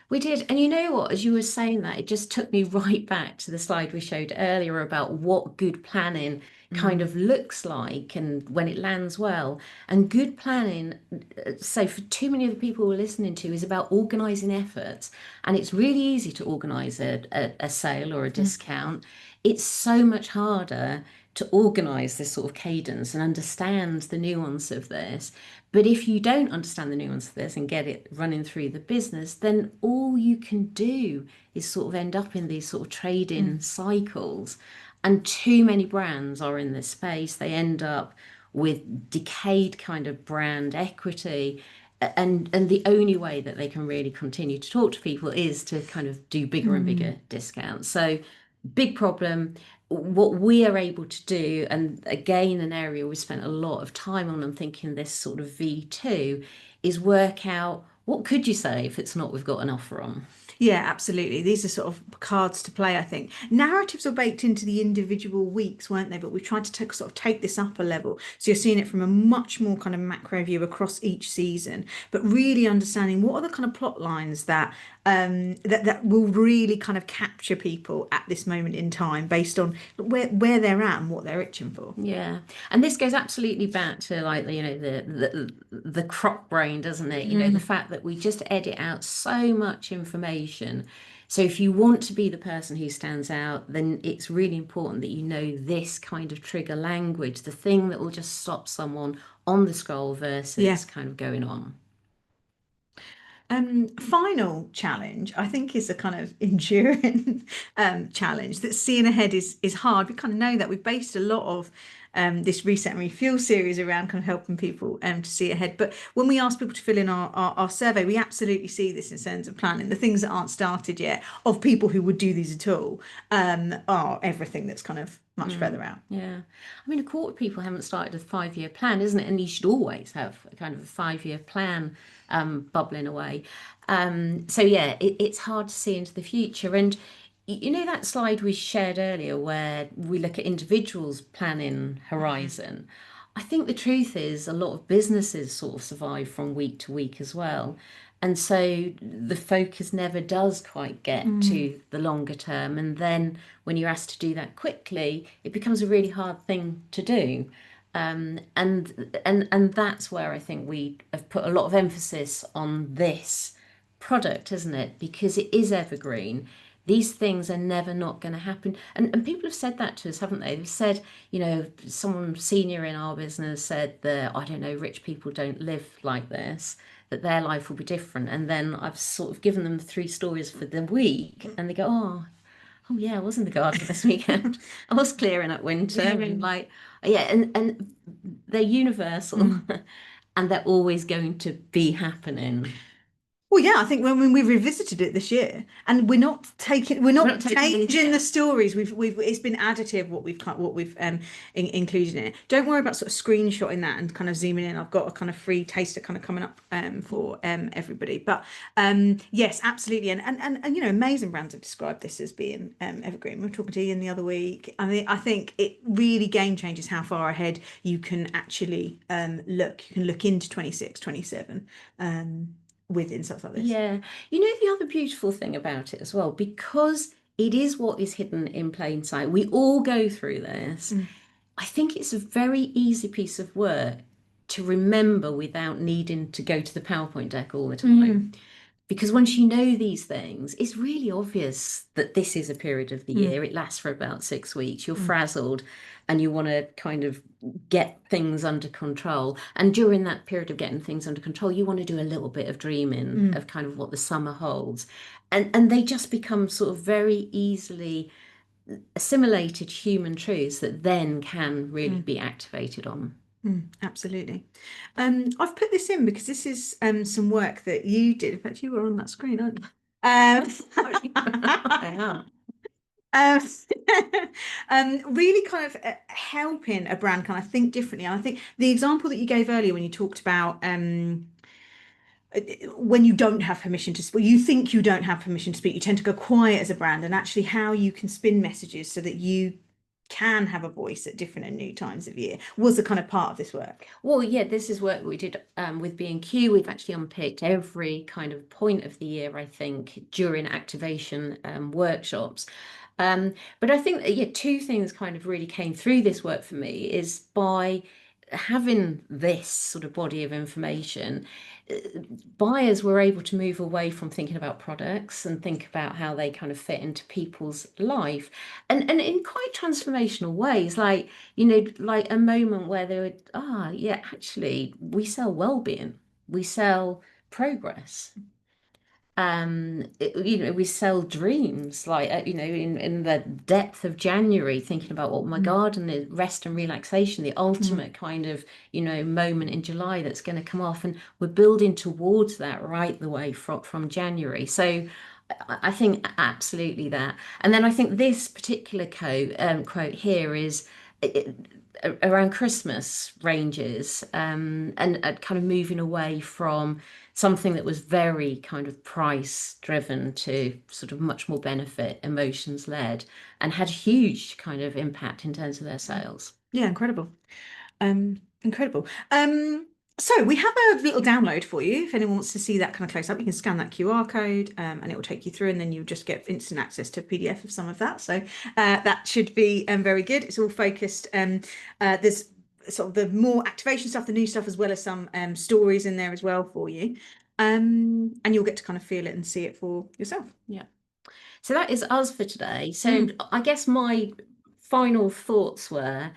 S2: We did. And you know what? As you were saying that, it just took me right back to the slide we showed earlier about what good planning kind
S1: Mm.
S2: of looks like and when it lands well. And good planning, so for too many of the people we're listening to, is about organizing efforts. And it's really easy to organize a sale or a
S1: Mm.
S2: discount. It's so much harder to organize this sort of cadence and understand the nuance of this. But if you don't understand the nuance of this and get it running through the business, then all you can do is sort of end up in these sort of
S1: Mm.
S2: trade-in cycles. And too many brands are in this space. They end up with decayed kind of brand equity. And the only way that they can really continue to talk to people is to kind of do bigger and bigger
S1: Mm.
S2: discounts. So big problem. What we are able to do, and again, an area we spent a lot of time on and thinking this sort of V2, is work out what could you say if it's not we've got an offer on.
S1: Yeah, absolutely. These are sort of cards to play, I think. Narratives are baked into the individual weeks, weren't they? But we tried to sort of take this up a level. So you're seeing it from a much more kind of macro view across each season, but really understanding what are the kind of plot lines that will really kind of capture people at this moment in time based on where they're at and what they're itching for.
S2: Yeah, and this goes absolutely back to like the croc brain, doesn't it? The
S1: Mm.
S2: fact that we just edit out so much information. So if you want to be the person who stands out, then it's really important that you know this kind of trigger language, the thing that will just stop someone on the scroll
S1: Yeah.
S2: versus kind of going on.
S1: Final challenge, I think, is a kind of enduring challenge that seeing ahead is hard. We kind of know that we've based a lot of this reset and refuel series around kind of helping people to see ahead. But when we ask people to fill in our survey, we absolutely see this in terms of planning. The things that aren't started yet of people who would do these at all are everything that's kind of much further out.
S2: Yeah. I mean, a quarter of people haven't started a 5-year plan, isn't it? And you should always have a kind of a 5-year plan bubbling away. So, yeah, it's hard to see into the future. And that slide we shared earlier where we look at individuals' planning horizon. I think the truth is a lot of businesses sort of survive from week to week as well. And so the focus never does quite get
S1: Mm.
S2: to the longer term. And then when you're asked to do that quickly, it becomes a really hard thing to do. And that's where I think we have put a lot of emphasis on this product, isn't it? Because it is evergreen. These things are never not going to happen. And people have said that to us, haven't they? They've said, someone senior in our business said that, I don't know, rich people don't live like this, that their life will be different. And then I've sort of given them 3 stories for the week, and they go, oh yeah, I was in the garden this weekend. I was clearing up winter, and like, yeah, and they're universal,
S1: Mm.
S2: and they're always going to be happening.
S1: Well, yeah, I think when we revisited it this year, and we're
S2: We're not
S1: not
S2: taking anything
S1: changing the
S2: out.
S1: stories. It's been additive what we've included in it. Don't worry about sort of screenshotting that and kind of zooming in. I've got a kind of free taster kind of coming up for everybody. But yes, absolutely, and amazing brands have described this as being evergreen. We were talking to Ian the other week. I think it really game changes how far ahead you can actually look. You can look into 26, 27. With insights like this.
S2: Yeah. The other beautiful thing about it as well, because it is what is hidden in plain sight. We all go through this.
S1: Mm.
S2: I think it's a very easy piece of work to remember without needing to go to the PowerPoint deck all the time.
S1: Mm.
S2: Because once you know these things, it's really obvious that this is a period of the
S1: Mm,
S2: year. It lasts for about 6 weeks. You're
S1: mm,
S2: frazzled and you want to kind of get things under control. And during that period of getting things under control, you want to do a little bit of dreaming
S1: mm,
S2: of kind of what the summer holds. And they just become sort of very easily assimilated human truths that then can really
S1: mm.
S2: be activated on.
S1: Absolutely. I've put this in because this is some work that you did. In fact, you were on that screen, aren't you?
S2: I am.
S1: Um, really kind of helping a brand kind of think differently. And I think the example that you gave earlier when you talked about when you don't have permission to speak, you think you don't have permission to speak, you tend to go quiet as a brand, and actually how you can spin messages so that you can have a voice at different and new times of year was a kind of part of this work.
S2: Well, yeah, this is work we did with B&Q. We've actually unpicked every kind of point of the year, I think, during activation workshops. But I think that, yeah, two things kind of really came through this work for me is by having this sort of body of information, uh, buyers were able to move away from thinking about products and think about how they kind of fit into people's life and in quite transformational ways, like, you know, like a moment where they would, yeah, actually, we sell well-being, we sell progress. You know, we sell dreams, like, you know, in the depth of January, thinking about what my
S1: Mm,
S2: garden is, rest and relaxation, the
S1: mm,
S2: ultimate kind of, you know, moment in July that's going to come off. And we're building towards that right the way from January. So I think absolutely that. And then I think this particular quote here is around Christmas ranges, and kind of moving away from something that was very kind of price driven to sort of much more benefit, emotions led, and had huge kind of impact in terms of their
S1: mm.
S2: sales.
S1: Yeah, incredible. Incredible. So we have a little download for you. If anyone wants to see that kind of close up, you can scan that QR code, and it will take you through, and then you'll just get instant access to a PDF of some of that. So that should be very good. It's all focused. There's sort of the more activation stuff, the new stuff, as well as some stories in there as well for you. And you'll get to kind of feel it and see it for yourself.
S2: Yeah. So that is us for today. So
S1: Mm,
S2: I guess my final thoughts were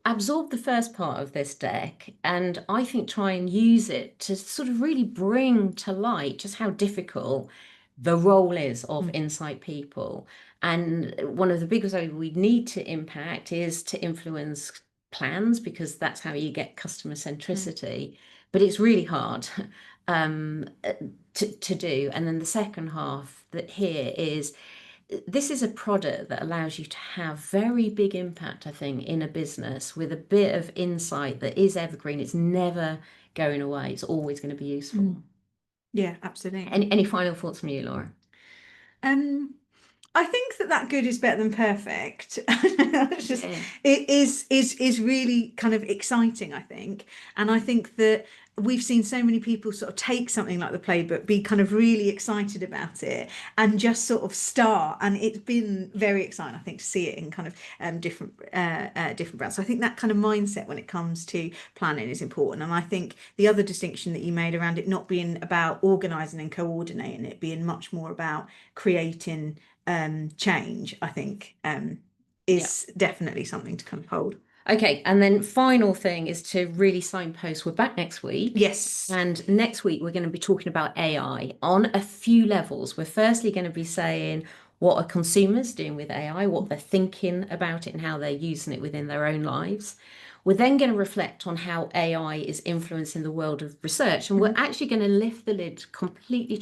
S2: absorb the first part of this deck and I think try and use it to sort of really bring to light just how difficult the role is of
S1: mm,
S2: insight people. And one of the biggest areas we need to impact is to influence plans because that's how you get customer
S1: mm,
S2: centricity. But it's really hard um, to do. And then the second half that here is this is a product that allows you to have very big impact, I think, in a business with a bit of insight that is evergreen. It's never going away. It's always going to be useful.
S1: mm. Yeah, absolutely.
S2: Any final thoughts from you, Laura?
S1: Um, I think that that good is better than perfect. It's just
S2: Yeah.
S1: it is really kind of exciting, I think. And I think that we've seen so many people sort of take something like the playbook, be kind of really excited about it, and just sort of start. And it's been very exciting, I think, to see it in kind of different brands. So I think that kind of mindset when it comes to planning is important. And I think the other distinction that you made around it not being about organizing and coordinating, it being much more about creating change, I think,
S2: Yeah.
S1: is definitely something to kind of hold.
S2: Okay, and then final thing is to really signpost. We're back next week.
S1: Yes.
S2: And next week, we're going to be talking about AI on a few levels. We're firstly going to be saying what are consumers doing with AI, what they're thinking about it, and how they're using it within their own lives. We're then going to reflect on how AI is influencing the world of research. And we're
S1: Mhm.
S2: actually going to lift the lid completely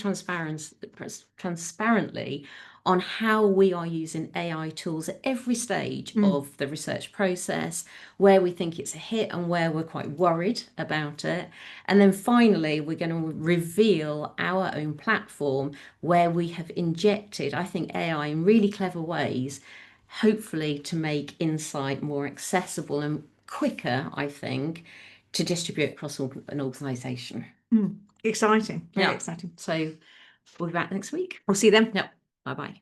S2: transparently on how we are using AI tools at every stage
S1: Mm.
S2: of the research process, where we think it's a hit and where we're quite worried about it. And then finally, we're going to reveal our own platform where we have injected, I think, AI in really clever ways, hopefully to make insight more accessible and quicker, I think, to distribute across an organization.
S1: Mm. Exciting, very
S2: Yeah.
S1: exciting.
S2: So we'll be back next week.
S1: We'll see you then.
S2: Yep. Bye bye.